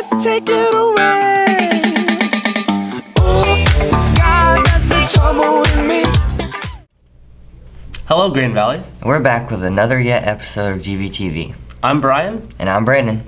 can't take it away. Oh, God, that's the trouble with me. Hello, Green Valley. We're back with another yet episode of GVTV. I'm Brian. And I'm Brandon.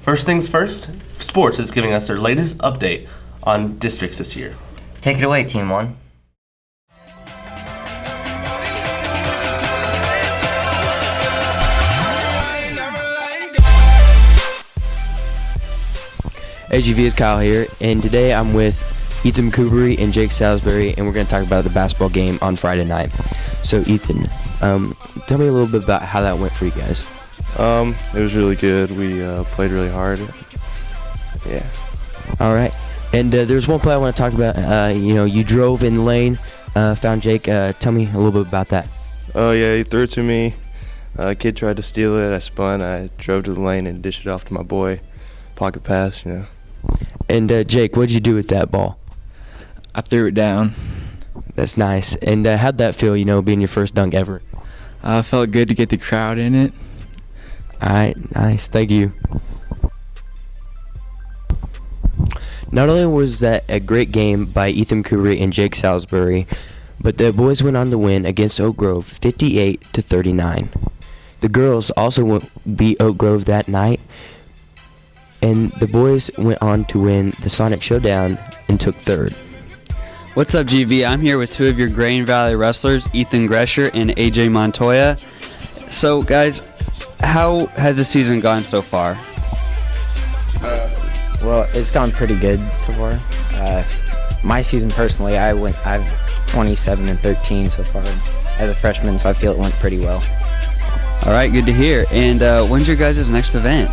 First things first, sports is giving us their latest update on districts this year. Take it away, Team 1. AGV is Kyle here, and today I'm with Ethan Kuberi and Jake Salisbury, and we're going to talk about the basketball game on Friday night. So Ethan, tell me a little bit about how that went for you guys. It was really good. We played really hard. Yeah. All right. And there's one play I want to talk about. You drove in the lane, found Jake. Tell me a little bit about that. Oh, yeah, he threw it to me. Kid tried to steal it. I spun. I drove to the lane and dished it off to my boy. Pocket pass, you know. And Jake, what'd you do with that ball? I threw it down. That's nice. And how'd that feel, being your first dunk ever? Felt good to get the crowd in it. All right, nice. Thank you. Not only was that a great game by Ethan Kuberi and Jake Salisbury, but the boys went on to win against Oak Grove 58-39. The girls also beat Oak Grove that night, and the boys went on to win the Sonic Showdown and took third. What's up, GV? I'm here with two of your Green Valley wrestlers, Ethan Gresher and AJ Montoya. So, guys, how has the season gone so far? Well, it's gone pretty good so far. My season personally, I've 27-13 so far as a freshman, so I feel it went pretty well. All right, good to hear. And when's your guys' next event?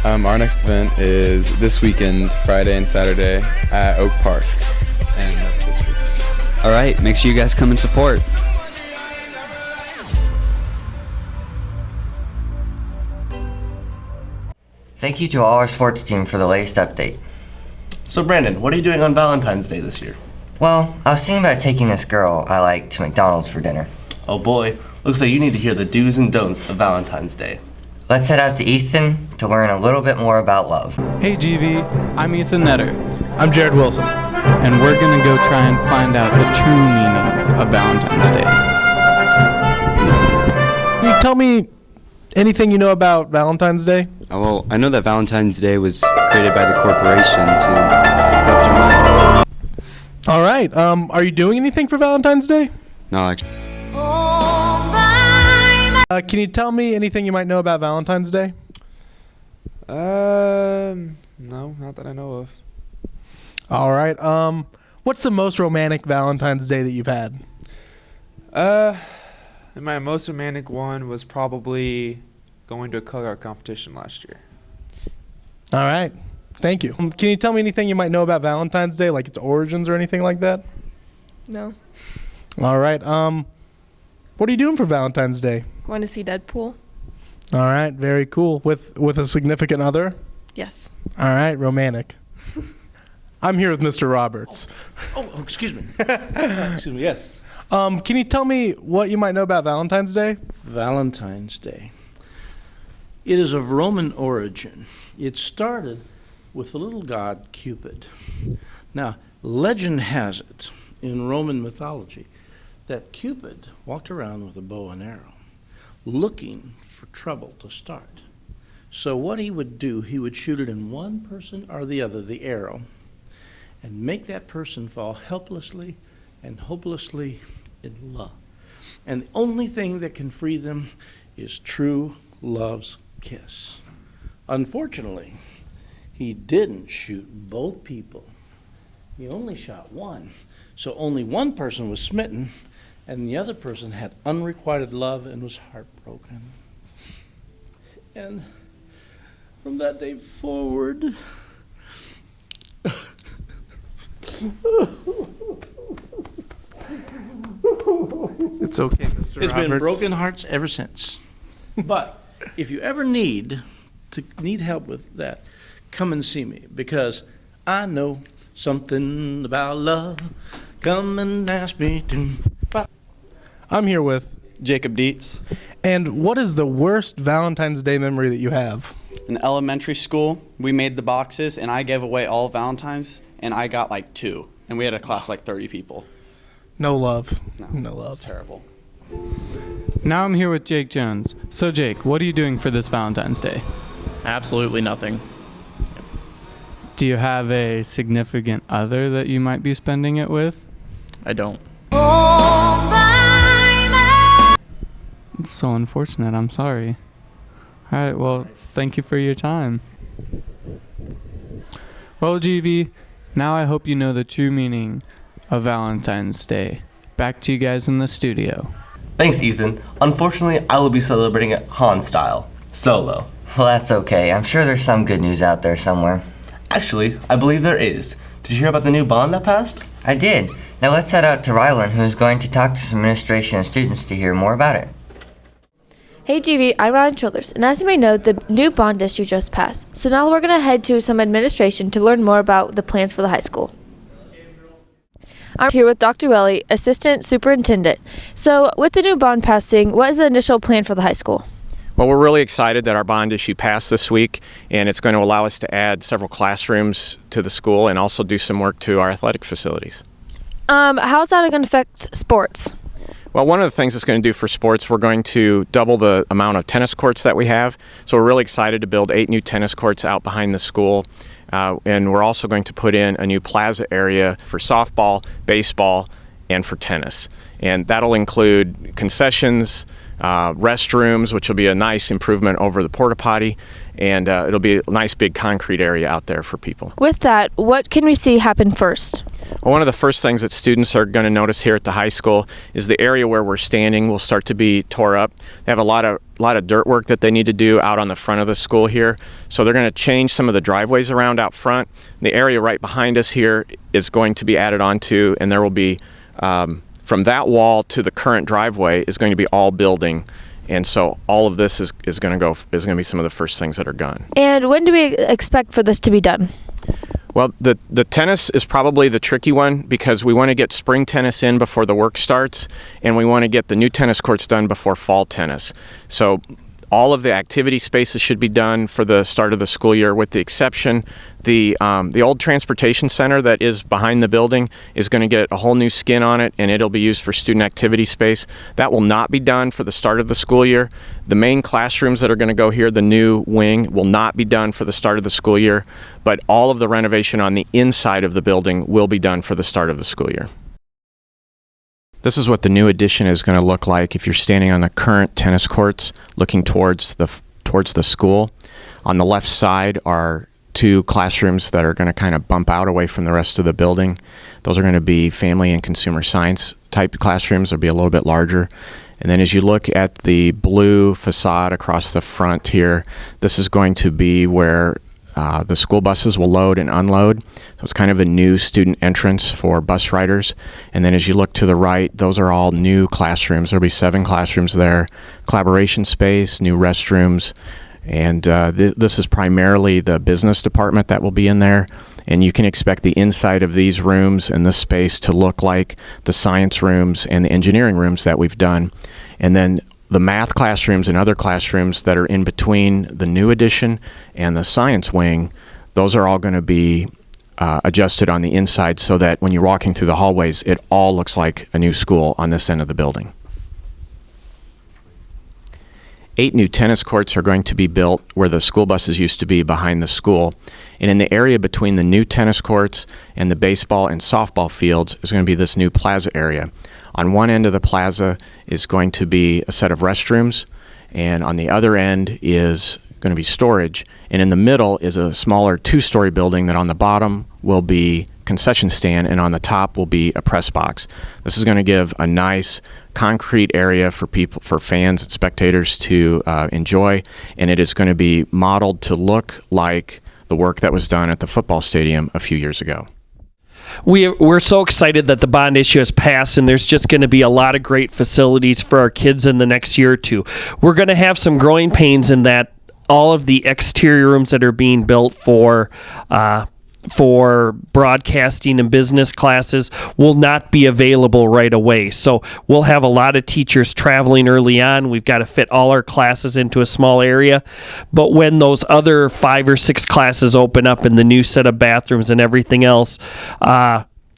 Our next event is this weekend, Friday and Saturday, at Oak Park. And that's this week's. All right, make sure you guys come and support. Thank you to all our sports team for the latest update. So Brandon, what are you doing on Valentine's Day this year? Well, I was thinking about taking this girl I like to McDonald's for dinner. Oh boy, looks like you need to hear the do's and don'ts of Valentine's Day. Let's head out to Ethan to learn a little bit more about love. Hey GV, I'm Ethan Netter. I'm Jared Wilson. And we're gonna go try and find out the true meaning of Valentine's Day. Can you tell me anything you know about Valentine's Day? Well, I know that Valentine's Day was created by the corporation to corrupt your minds. All right. Are you doing anything for Valentine's Day? No, actually. Can you tell me anything you might know about Valentine's Day? No, not that I know of. All right. What's the most romantic Valentine's Day that you've had? My most romantic one was probably going to a color art competition last year. All right. Thank you. Can you tell me anything you might know about Valentine's Day, like its origins or anything like that? No. All right. What are you doing for Valentine's Day? Going to see Deadpool. All right. Very cool. With a significant other? Yes. All right. Romantic. I'm here with Mr. Roberts. Oh, excuse me. Excuse me, yes. Can you tell me what you might know about Valentine's Day? Valentine's Day. It is of Roman origin. It started with the little god Cupid. Now, legend has it in Roman mythology that Cupid walked around with a bow and arrow looking for trouble to start. So what he would do, he would shoot it in one person or the other, the arrow, and make that person fall helplessly and hopelessly in love. And the only thing that can free them is true love's kiss. Unfortunately, he didn't shoot both people. He only shot one. So only one person was smitten, and the other person had unrequited love and was heartbroken. And from that day forward, It's okay, Mr. It's been Roberts. broken hearts ever since. But if you ever need help with that, come and see me, because I know something about love. Come and ask me to. I'm here with Jacob Dietz. And what is the worst Valentine's Day memory that you have? In elementary school, we made the boxes, and I gave away all Valentines, and I got like 2. And we had a class like 30 people. No love. No love. It's terrible. Now I'm here with Jake Jones. So Jake, what are you doing for this Valentine's Day? Absolutely nothing. Do you have a significant other that you might be spending it with? I don't. It's so unfortunate. I'm sorry. All right, well, thank you for your time. Well, GV, now I hope you know the true meaning of Valentine's Day. Back to you guys in the studio. Thanks, Ethan. Unfortunately, I will be celebrating it Han style, solo. Well, that's okay. I'm sure there's some good news out there somewhere. Actually, I believe there is. Did you hear about the new bond that passed? I did. Now let's head out to Rylan, who's going to talk to some administration and students to hear more about it. Hey GV, I'm Ryan Childers, and as you may know, the new bond issue just passed. So now we're going to head to some administration to learn more about the plans for the high school. I'm here with Dr. Welly, Assistant Superintendent. So with the new bond passing, what is the initial plan for the high school? Well, we're really excited that our bond issue passed this week, and it's going to allow us to add several classrooms to the school and also do some work to our athletic facilities. How's that going to affect sports? Well, one of the things it's going to do for sports, we're going to double the amount of tennis courts that we have. So we're really excited to build 8 new tennis courts out behind the school. And we're also going to put in a new plaza area for softball, baseball, and for tennis. And that'll include concessions, restrooms, which will be a nice improvement over the porta potty, and it'll be a nice big concrete area out there for people. With that, what can we see happen first? Well, one of the first things that students are going to notice here at the high school is the area where we're standing will start to be tore up. They have a lot of dirt work that they need to do out on the front of the school here. So they're going to change some of the driveways around out front. The area right behind us here is going to be added onto, and there will be from that wall to the current driveway is going to be all building. And so all of this is going to be some of the first things that are done. And when do we expect for this to be done? Well, the tennis is probably the tricky one because we want to get spring tennis in before the work starts, and we want to get the new tennis courts done before fall tennis. So all of the activity spaces should be done for the start of the school year, with the exception the old transportation center that is behind the building is going to get a whole new skin on it, and it'll be used for student activity space. That will not be done for the start of the school year. The main classrooms that are going to go here, the new wing, will not be done for the start of the school year, but all of the renovation on the inside of the building will be done for the start of the school year. This is what the new addition is going to look like if you're standing on the current tennis courts looking towards the school. On the left side are 2 classrooms that are going to kind of bump out away from the rest of the building. Those are going to be family and consumer science type classrooms. They'll be a little bit larger. And then as you look at the blue facade across the front here, this is going to be where the school buses will load and unload. So it's kind of a new student entrance for bus riders. And then as you look to the right, those are all new classrooms. There'll be 7 classrooms there, collaboration space, new restrooms. And this is primarily the business department that will be in there. And you can expect the inside of these rooms and this space to look like the science rooms and the engineering rooms that we've done. And then the math classrooms and other classrooms that are in between the new addition and the science wing, those are all going to be adjusted on the inside so that when you're walking through the hallways, it all looks like a new school on this end of the building. 8 new tennis courts are going to be built where the school buses used to be behind the school. And in the area between the new tennis courts and the baseball and softball fields is going to be this new plaza area. On one end of the plaza is going to be a set of restrooms, and on the other end is going to be storage, and in the middle is a smaller 2-story building that on the bottom will be concession stand and on the top will be a press box. This is going to give a nice concrete area for people, for fans and spectators to enjoy, and it is going to be modeled to look like the work that was done at the football stadium a few years ago. We're so excited that the bond issue has passed, and there's just going to be a lot of great facilities for our kids in the next year or two. We're going to have some growing pains in that all of the exterior rooms that are being built for broadcasting and business classes will not be available right away. So we'll have a lot of teachers traveling early on. We've got to fit all our classes into a small area. But when those other 5 or 6 classes open up in the new set of bathrooms and everything else,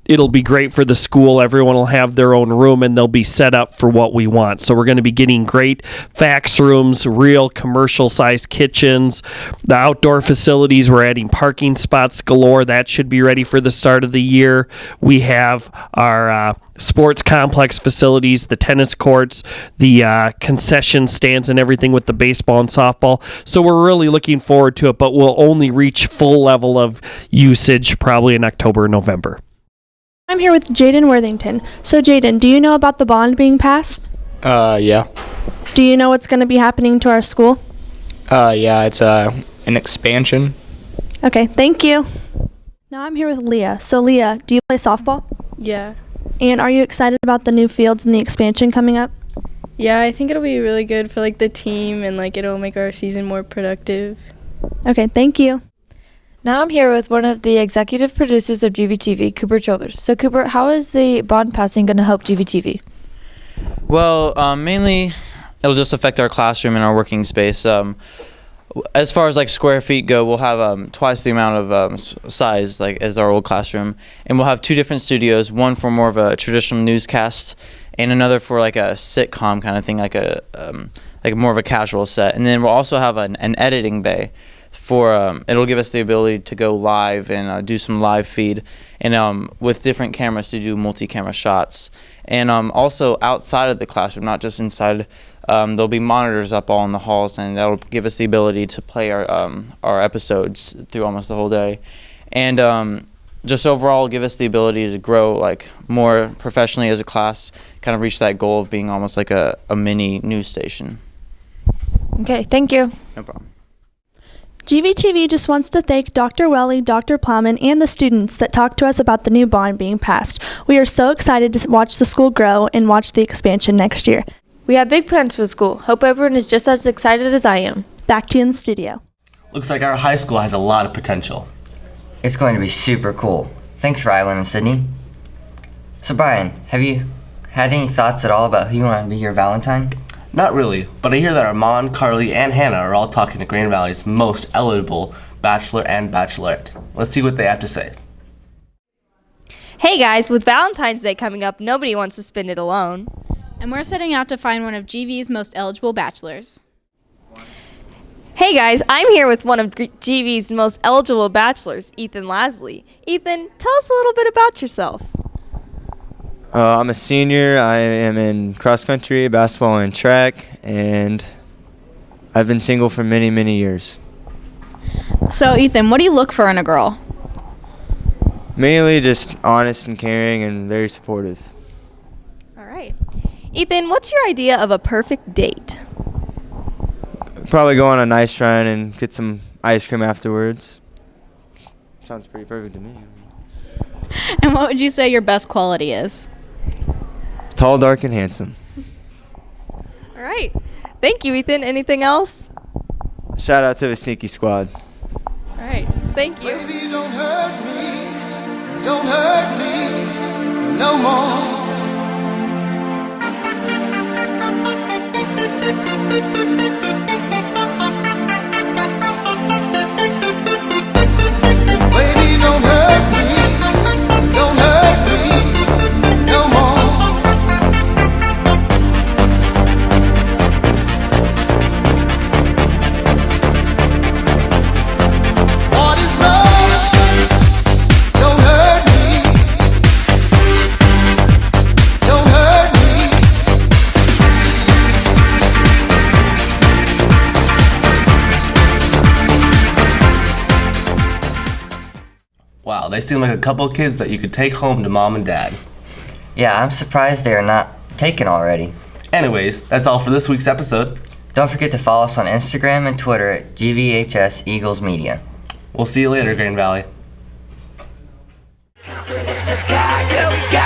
it'll be great for the school. Everyone will have their own room, and they'll be set up for what we want. So we're going to be getting great fax rooms, real commercial-sized kitchens. The outdoor facilities, we're adding parking spots galore. That should be ready for the start of the year. We have our sports complex facilities, the tennis courts, the concession stands and everything with the baseball and softball. So we're really looking forward to it, but we'll only reach full level of usage probably in October or November. I'm here with Jaden Worthington. So Jaden, do you know about the bond being passed? Yeah. Do you know what's going to be happening to our school? Yeah, it's an expansion. Okay, thank you. Now I'm here with Leah. So Leah, do you play softball? Yeah. And are you excited about the new fields and the expansion coming up? Yeah, I think it'll be really good for like the team, and like it'll make our season more productive. Okay, thank you. Now I'm here with one of the executive producers of GVTV, Cooper Childers. So Cooper, how is the bond passing going to help GVTV? Well, mainly it'll just affect our classroom and our working space. As far as like square feet go, we'll have twice the amount of size like as our old classroom, and we'll have 2 different studios, one for more of a traditional newscast and another for like a sitcom kind of thing, like a like more of a casual set. And then we'll also have an editing bay for it'll give us the ability to go live and do some live feed, and with different cameras to do multi-camera shots. And also outside of the classroom, not just inside, there'll be monitors up all in the halls, and that'll give us the ability to play our episodes through almost the whole day, and just overall give us the ability to grow like more professionally as a class, kind of reach that goal of being almost like a mini news station. Okay, thank you. No problem. GVTV just wants to thank Dr. Welly, Dr. Plowman, and the students that talked to us about the new bond being passed. We are so excited to watch the school grow and watch the expansion next year. We have big plans for the school. Hope everyone is just as excited as I am. Back to you in the studio. Looks like our high school has a lot of potential. It's going to be super cool. Thanks, Rylan and Sydney. So Brian, have you had any thoughts at all about who you want to be your Valentine? Not really, but I hear that Armon, Carley, and Hannah are all talking to Grand Valley's most eligible Bachelor and Bachelorette. Let's see what they have to say. Hey guys, with Valentine's Day coming up, nobody wants to spend it alone. And we're setting out to find one of GV's most eligible bachelors. Hey guys, I'm here with one of GV's most eligible bachelors, Ethan Lasley. Ethan, tell us a little bit about yourself. I'm a senior. I am in cross country, basketball, and track, and I've been single for many, many years. So Ethan, what do you look for in a girl? Mainly just honest and caring and very supportive. All right. Ethan, what's your idea of a perfect date? Probably go on a nice run and get some ice cream afterwards. Sounds pretty perfect to me. And what would you say your best quality is? Tall, dark, and handsome. All right. Thank you, Ethan. Anything else? Shout out to the Sneaky Squad. All right. Thank you. Baby, don't hurt me no more. Baby, don't hurt me no more. What is love? Don't hurt me. They seem like a couple of kids that you could take home to mom and dad. Yeah, I'm surprised they are not taken already. Anyways, that's all for this week's episode. Don't forget to follow us on Instagram and Twitter at GVHS Eagles Media. We'll see you later, Green Valley. Yeah, we got